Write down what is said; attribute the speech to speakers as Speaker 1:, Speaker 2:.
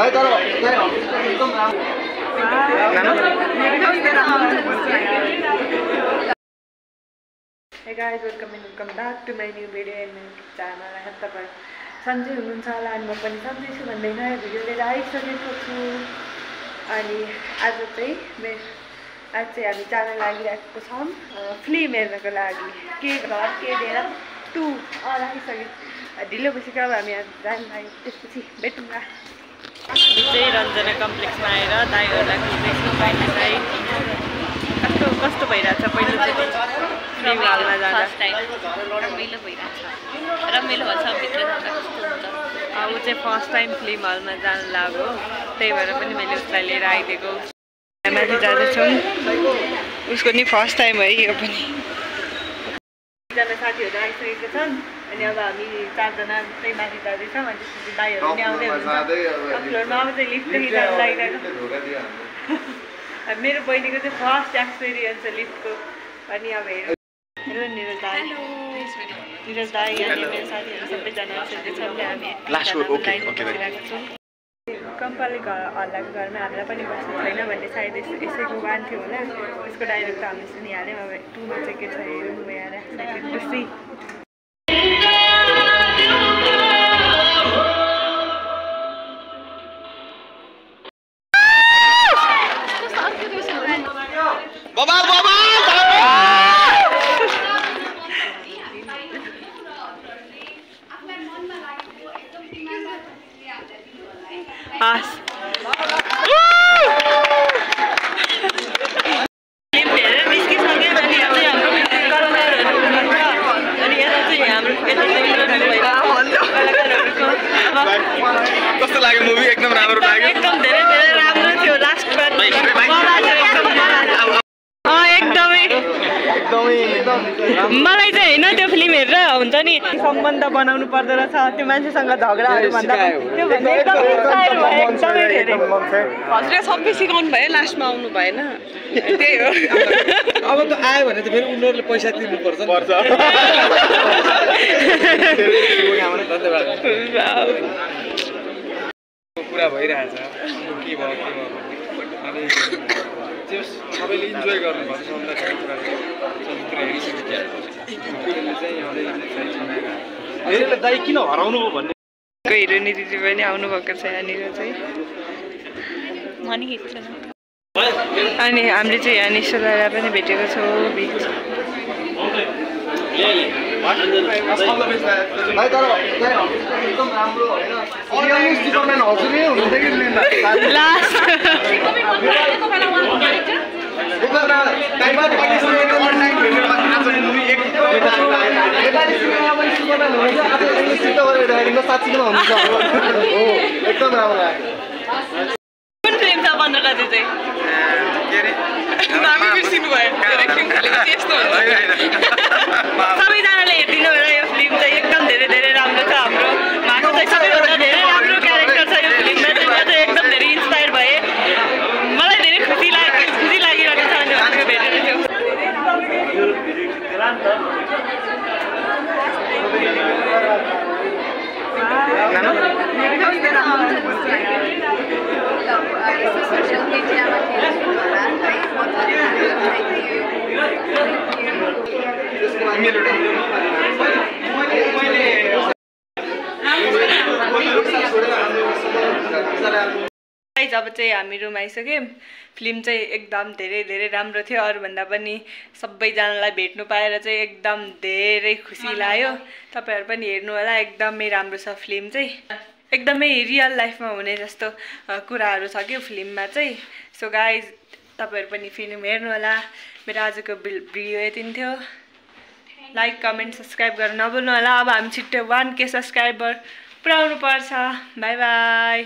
Speaker 1: Hey guys, welcome back to my new video and my YouTube channel. I have तपाईं सन्चै हुनुहुन्छ होला अनि म पनि सन्चै छु भन्दै नयाँ भिडियो लिएर आइसकेको छु। अनि आज चाहिँ हामी जान लागिरहेको छौं फिल्म हेर्नको लागि। के घर के डेरा 2 आइसक्यो। ढिलो बसेको अब हामी जान लागि त्यसपछि भेटौँला। हामी चाहिँ रञ्जना कम्प्लेक्समा आएर दाइहरुलाई खुल्दैछौँ। बाहिर चाहिँ कस्तो भइराछ पहिलो चाहिँ फिल्म हलमा जाँदा फर्स्ट टाइम रमाइलो भइराछ। रमाइलो भन्छ भित्र जाँदा कस्तो हुन्छ। उ चाहिँ फर्स्ट टाइम फिल्म हलमा जान लाग्यो। त्यही भएर पनि मैले उसलाई लिएर आइदिएको। माथि जाँदैछौँ। उसको नि फर्स्ट टाइम है यो पनि। जना साथीहरु आइसकेका छन् अनि अब हामी 4 जना चाहिँ माथि जाँदैछौँ अनि त्यसपछि दाइहरु नि आउँदै हुनुहुन्छ। फ्लोरमा अब चाहिँ लिफ्टदेखि जान लागिरहेको। मेरो बहिनीको चाहिँ फर्स्ट एक्सपिरियन्स छ लिफ्टको। अनि अब हेरौँ। हेलो निरज दाइ। निरज दाइ अनि मेरो साथीहरु सबैजना आइसकेका छन्। हामी लाइनमा छौँ। कम्पाले हल्लाको घरमा हामीलाई पनि बस्नु छैन भन्ने सायद यसैको वान थियो होला। त्यसको डायलग त हामीले सुनिहाल्यौँ। अब 2 मा चाहिँ के छ हेरौँ। गएर सेकेन्ड टु सी
Speaker 2: कस्तो लाग्यो मुभी? एकदम राम्रो लाग्यो।
Speaker 1: एकदम धेरै राम्रो थियो। लास्टमा मलाई चाहिँ हैन त्यो फिल्म हेरेर हुन्छ नि सम्बन्ध बनाउनु पर्दो रहेछ। त्यो मान्छेसँग झगडाहरू भन्दा त्यो भन्दा एकदम इन्स्पायर भयो। एकदमै धेरै हजुरले सबै सिकाउनु भयो। लास्टमा आउनु भएन। त्यही हो।
Speaker 2: अब त आयो भने त फेरि उनीहरुले पैसा तिर्नु पर्छ। धन्यवाद। कुरा भइरहेछ के भयो अनि त्यो सबैले इन्जोय गर्नुपर्छ। अहिले दाइ किन हराउनु हो भन्ने
Speaker 1: हिरोनी दिदी पनि आउनु भएको छ यहाँनिर चाहिँ। मनी खिच्छ अनि हामीले चाहिँ यहाँ निशोलाई पनि भेटेको छौँ बिच। कुन फिल्म छ 15 गते चाहिँ? नामै बिर्सिनु भयो। सबैजनाले हेरिदिनु होला। यो फिल्म चाहिँ एकदम धेरै राम्रो छ। हाम्रो माको चाहिँ सबैभन्दा धेरै राम्रो क्यारेक्टर छ यो फिल्ममा चाहिँ। म चाहिँ एकदम धेरै इन्स्पायर भएँ। मलाई धेरै खुसी लागिरहेको छ। अनि उहाँको भेटेर थियो। अब चाहिँ हामी रुम आइसक्यौँ। फिल्म चाहिँ एकदम धेरै राम्रो थियो। अरूभन्दा पनि सबैजनालाई भेट्नु पाएर चाहिँ एकदम धेरै खुसी लाग्यो। तपाईहरु पनि हेर्नु होला। एकदमै राम्रो छ फिल्म चाहिँ। एकदमै रियल लाइफमा हुने जस्तो कुराहरू छ के फिल्ममा चाहिँ। सो गाइज तपाईहरु पनि फिल्म हेर्नु होला। मेरो आजको भिडियो यति नै थियो। लाइक कमेन्ट सब्स्क्राइब गर्न नभुल्नु होला। अब हामी छिट्टो 1K सब्स्क्राइबर पुर्याउनु पर्छ। Bye bye.